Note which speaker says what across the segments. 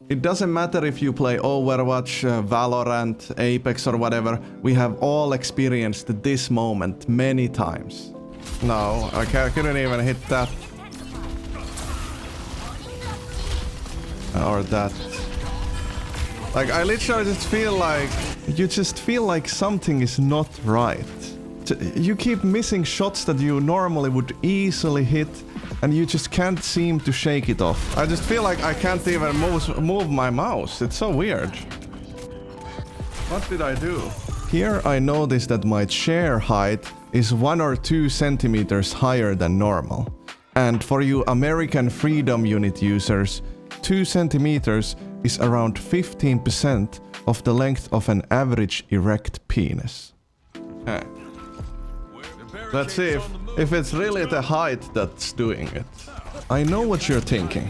Speaker 1: It doesn't matter if you play Overwatch, Valorant, Apex or whatever, we have all experienced this moment many times. No, I couldn't even hit that. Or that. Like, I literally just feel like... You just feel like something is not right. You keep missing shots that you normally would easily hit, and you just can't seem to shake it off. I just feel like I can't even move my mouse. It's so weird. What did I do? Here I noticed that my chair height is 1 or 2 centimeters higher than normal. And for you American Freedom Unit users, 2 centimeters is around 15% of the length of an average erect penis. Okay. Let's see if it's really the height that's doing it. I know what you're thinking.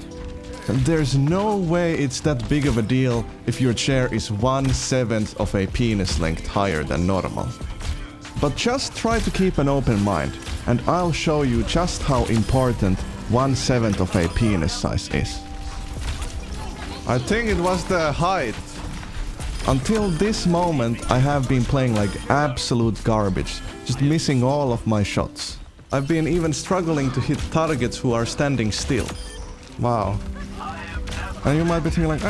Speaker 1: There's no way it's that big of a deal if your chair is 1/7 of a penis length higher than normal. But just try to keep an open mind, and I'll show you just how important 1/7 of a penis size is. I think it was the height. Until this moment, I have been playing like absolute garbage, just missing all of my shots. I've been even struggling to hit targets who are standing still. Wow. And you might be thinking like,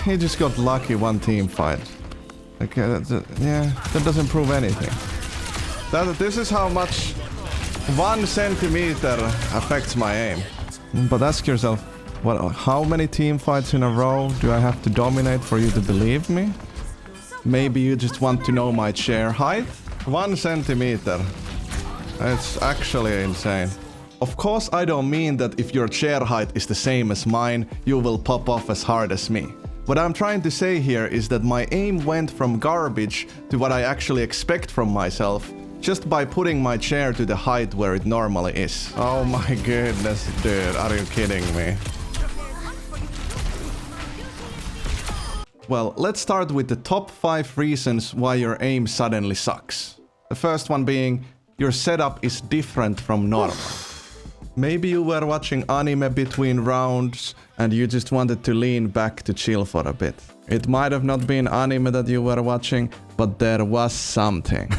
Speaker 1: he just got lucky one team fight. Okay, yeah, that doesn't prove anything. This is how much 1 centimeter affects my aim. But ask yourself, how many team fights in a row do I have to dominate for you to believe me? Maybe you just want to know my chair height? 1 centimeter. It's actually insane. Of course, I don't mean that if your chair height is the same as mine, you will pop off as hard as me. What I'm trying to say here is that my aim went from garbage to what I actually expect from myself, just by putting my chair to the height where it normally is. Oh my goodness, dude, are you kidding me? Well, let's start with the top 5 reasons why your aim suddenly sucks. The first one being, your setup is different from normal. Maybe you were watching anime between rounds and you just wanted to lean back to chill for a bit. It might have not been anime that you were watching, but there was something.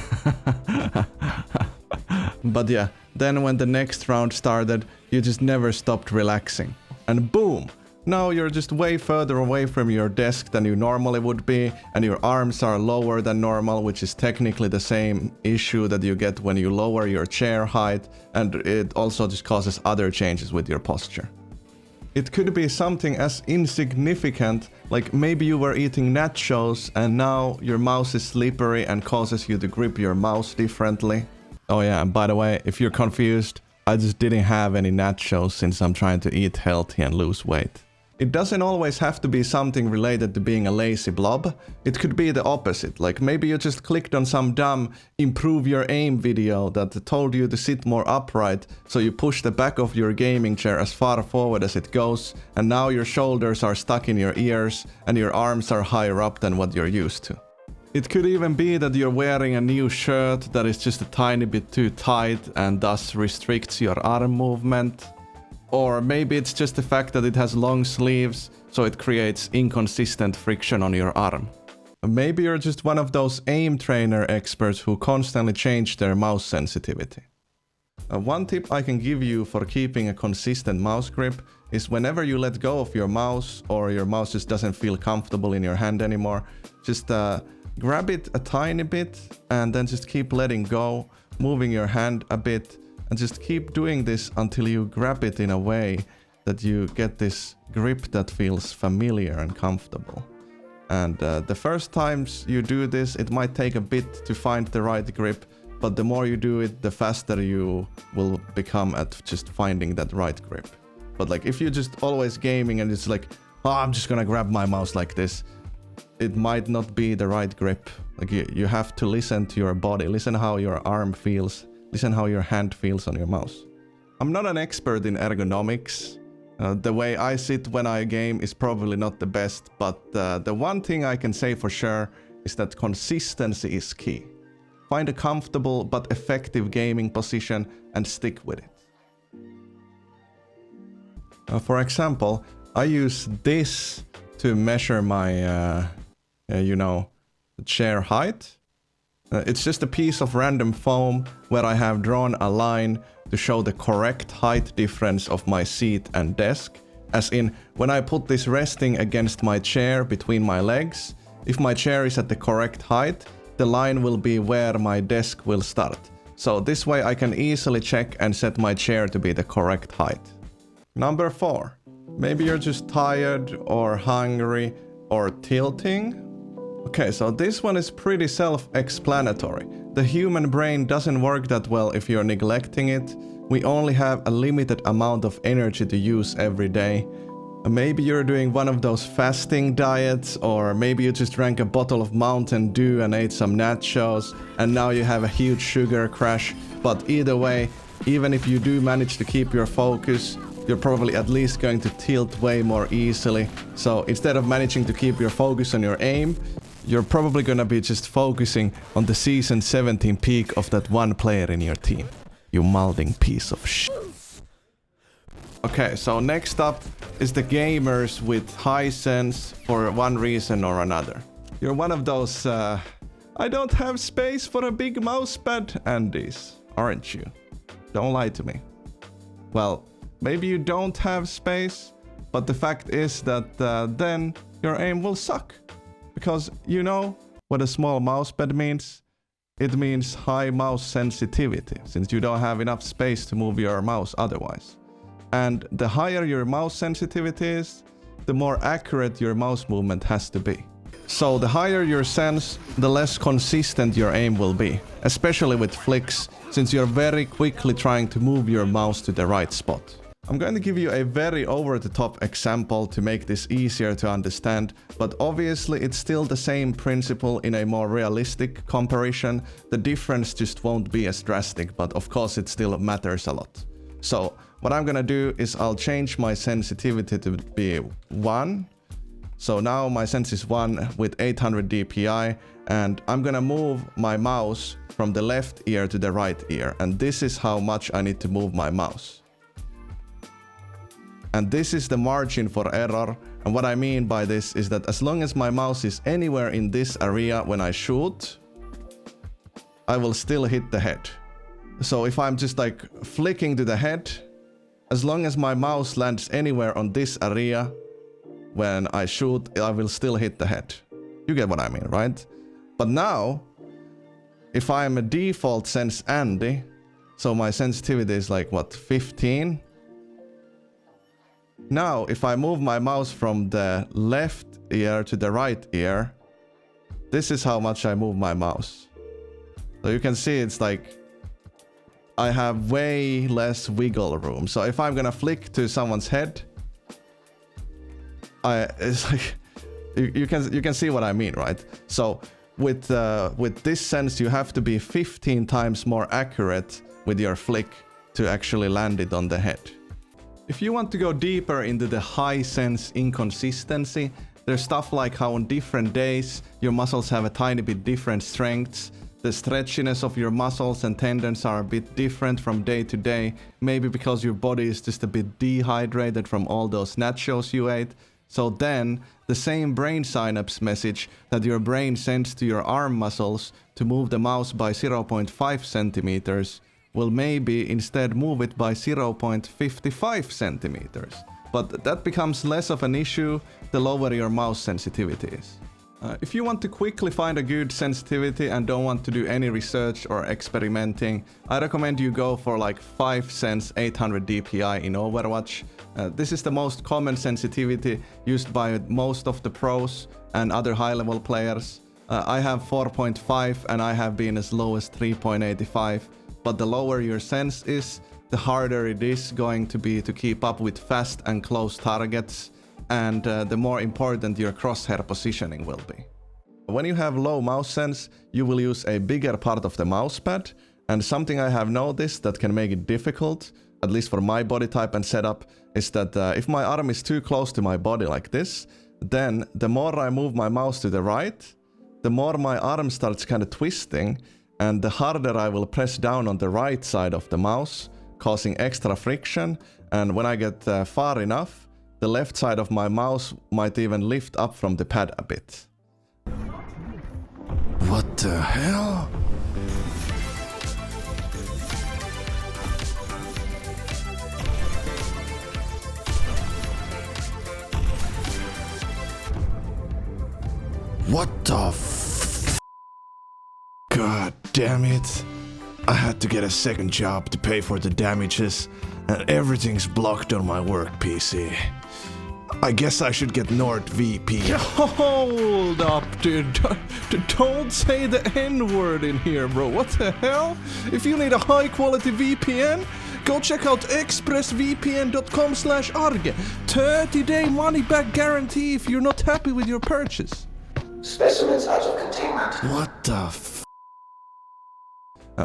Speaker 1: But yeah, then when the next round started, you just never stopped relaxing. And boom! Now you're just way further away from your desk than you normally would be, and your arms are lower than normal, which is technically the same issue that you get when you lower your chair height, and it also just causes other changes with your posture. It could be something as insignificant, like maybe you were eating nachos and now your mouse is slippery and causes you to grip your mouse differently. Oh yeah, and by the way, if you're confused, I just didn't have any nachos since I'm trying to eat healthy and lose weight. It doesn't always have to be something related to being a lazy blob. It could be the opposite, like maybe you just clicked on some dumb improve your aim video that told you to sit more upright, so you push the back of your gaming chair as far forward as it goes, and now your shoulders are stuck in your ears and your arms are higher up than what you're used to. It could even be that you're wearing a new shirt that is just a tiny bit too tight and thus restricts your arm movement. Or maybe it's just the fact that it has long sleeves, so it creates inconsistent friction on your arm. Maybe you're just one of those aim trainer experts who constantly change their mouse sensitivity. One tip I can give you for keeping a consistent mouse grip is whenever you let go of your mouse or your mouse just doesn't feel comfortable in your hand anymore, just grab it a tiny bit and then just keep letting go, moving your hand a bit, and just keep doing this until you grab it in a way that you get this grip that feels familiar and comfortable. And the first times you do this, it might take a bit to find the right grip, but the more you do it, the faster you will become at just finding that right grip. But like if you're just always gaming and it's like, oh, I'm just gonna grab my mouse like this, it might not be the right grip. Like you have to listen to your body, listen how your arm feels, listen how your hand feels on your mouse. I'm not an expert in ergonomics. The way I sit when I game is probably not the best, but the one thing I can say for sure is that consistency is key. Find a comfortable but effective gaming position and stick with it. For example, I use this to measure my, you know, chair height. It's just a piece of random foam where I have drawn a line to show the correct height difference of my seat and desk. As in, when I put this resting against my chair between my legs, if my chair is at the correct height, the line will be where my desk will start. So this way I can easily check and set my chair to be the correct height. Number 4. Maybe you're just tired or hungry or tilting. Okay, so this one is pretty self-explanatory. The human brain doesn't work that well if you're neglecting it. We only have a limited amount of energy to use every day. Maybe you're doing one of those fasting diets, or maybe you just drank a bottle of Mountain Dew and ate some nachos, and now you have a huge sugar crash. But either way, even if you do manage to keep your focus, you're probably at least going to tilt way more easily. So instead of managing to keep your focus on your aim, you're probably gonna be just focusing on the season 17 peak of that one player in your team. You molding piece of shit. Okay, so next up is the gamers with high sense for one reason or another. You're one of those, I don't have space for a big mousepad Andes, aren't you? Don't lie to me. Well, maybe you don't have space, but the fact is that then your aim will suck. Because you know what a small mousepad means? It means high mouse sensitivity, since you don't have enough space to move your mouse otherwise. And the higher your mouse sensitivity is, the more accurate your mouse movement has to be. So the higher your sense, the less consistent your aim will be, especially with flicks, since you're very quickly trying to move your mouse to the right spot. I'm going to give you a very over-the-top example to make this easier to understand, but obviously it's still the same principle in a more realistic comparison. The difference just won't be as drastic, but of course it still matters a lot. So what I'm gonna do is I'll change my sensitivity to be 1. So now my sense is 1 with 800 dpi, and I'm gonna move my mouse from the left ear to the right ear, and this is how much I need to move my mouse. And this is the margin for error, and what I mean by this is that as long as my mouse is anywhere in this area when I shoot, I will still hit the head. So if I'm just like flicking to the head, as long as my mouse lands anywhere on this area when I shoot, I will still hit the head. You get what I mean, right? But now, if I'm a default sense Andy, so my sensitivity is like what, 15? Now, if I move my mouse from the left ear to the right ear, this is how much I move my mouse. So you can see it's like I have way less wiggle room. So if I'm gonna flick to someone's head, it's like you can see what I mean, right? So with this sense, you have to be 15 times more accurate with your flick to actually land it on the head. If you want to go deeper into the high sense inconsistency, there's stuff like how on different days your muscles have a tiny bit different strengths. The stretchiness of your muscles and tendons are a bit different from day to day, maybe because your body is just a bit dehydrated from all those nachos you ate. So then, the same brain synapse message that your brain sends to your arm muscles to move the mouse by 0.5 centimeters will maybe instead move it by 0.55 centimeters. But that becomes less of an issue the lower your mouse sensitivity is. If you want to quickly find a good sensitivity and don't want to do any research or experimenting, I recommend you go for like 5 sens 800 dpi in Overwatch. This is the most common sensitivity used by most of the pros and other high-level players. I have 4.5 and I have been as low as 3.85, but the lower your sense is, the harder it is going to be to keep up with fast and close targets, and the more important your crosshair positioning will be. When you have low mouse sense, you will use a bigger part of the mousepad, and something I have noticed that can make it difficult, at least for my body type and setup, is that if my arm is too close to my body like this, then the more I move my mouse to the right, the more my arm starts kind of twisting, and the harder I will press down on the right side of the mouse, causing extra friction, and when I get far enough, The left side of my mouse might even lift up from the pad a bit. What the hell? What the f... God damn it. I had to get a second job to pay for the damages, and everything's blocked on my work PC. I guess I should get NordVPN. Hold up, dude. Don't say the N-word in here, bro. What the hell? If you need a high-quality VPN, go check out expressvpn.com/Arrge. 30-day money-back guarantee if you're not happy with your purchase.
Speaker 2: Specimens out of containment.
Speaker 1: What the f...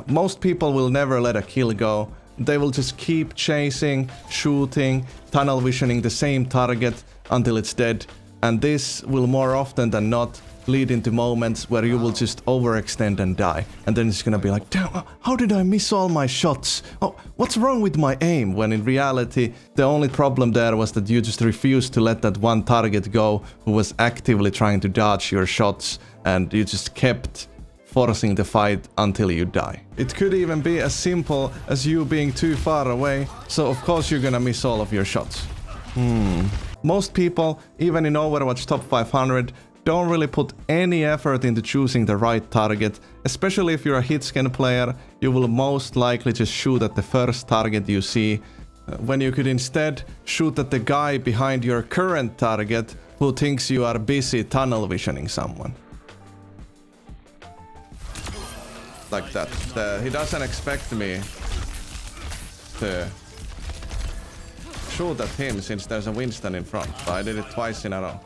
Speaker 1: most people will never let a kill go. They will just keep chasing, shooting, tunnel visioning the same target until it's dead. And this will more often than not lead into moments where you will just overextend and die. And then it's gonna be like, damn, how did I miss all my shots? Oh, what's wrong with my aim? When in reality, the only problem there was that you just refused to let that one target go who was actively trying to dodge your shots, and you just kept forcing the fight until you die. It could even be as simple as you being too far away, so of course you're gonna miss all of your shots. Most people, even in Overwatch Top 500, don't really put any effort into choosing the right target. Especially if you're a hitscan player, you will most likely just shoot at the first target you see, when you could instead shoot at the guy behind your current target who thinks you are busy tunnel visioning someone. Like that. He doesn't expect me to shoot at him since there's a Winston in front, but I did it twice in a row.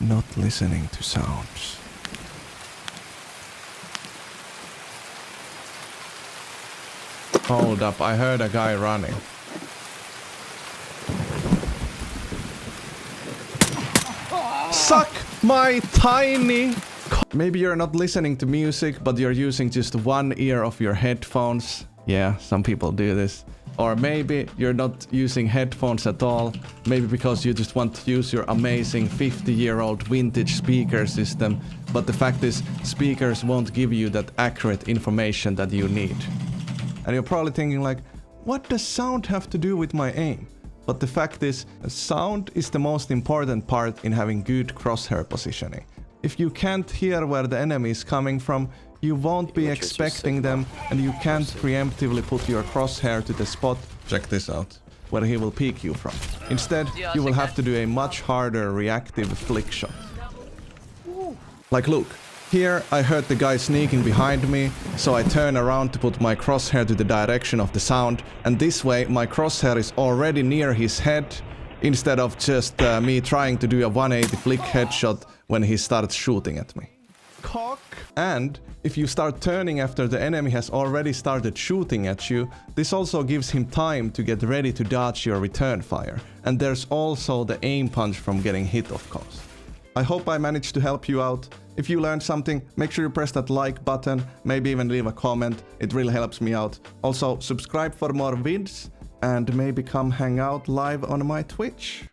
Speaker 1: Not listening to sounds. Hold up, I heard a guy running. Suck my tiny... Maybe you're not listening to music, but you're using just one ear of your headphones. Yeah, some people do this. Or maybe you're not using headphones at all. Maybe because you just want to use your amazing 50-year-old vintage speaker system. But the fact is, speakers won't give you that accurate information that you need. And you're probably thinking like, what does sound have to do with my aim? But the fact is, sound is the most important part in having good crosshair positioning. If you can't hear where the enemy is coming from, you won't be expecting them, and you can't preemptively put your crosshair to the spot, check this out, where he will peek you from. Instead, you will have to do a much harder reactive flick shot. Like look, here I heard the guy sneaking behind me, so I turn around to put my crosshair to the direction of the sound, and this way my crosshair is already near his head, instead of just me trying to do a 180 flick headshot when he starts shooting at me. Cock. And if you start turning after the enemy has already started shooting at you, this also gives him time to get ready to dodge your return fire. And there's also the aim punch from getting hit, of course. I hope I managed to help you out. If you learned something, make sure you press that like button, maybe even leave a comment. It really helps me out. Also, subscribe for more vids, and maybe come hang out live on my Twitch.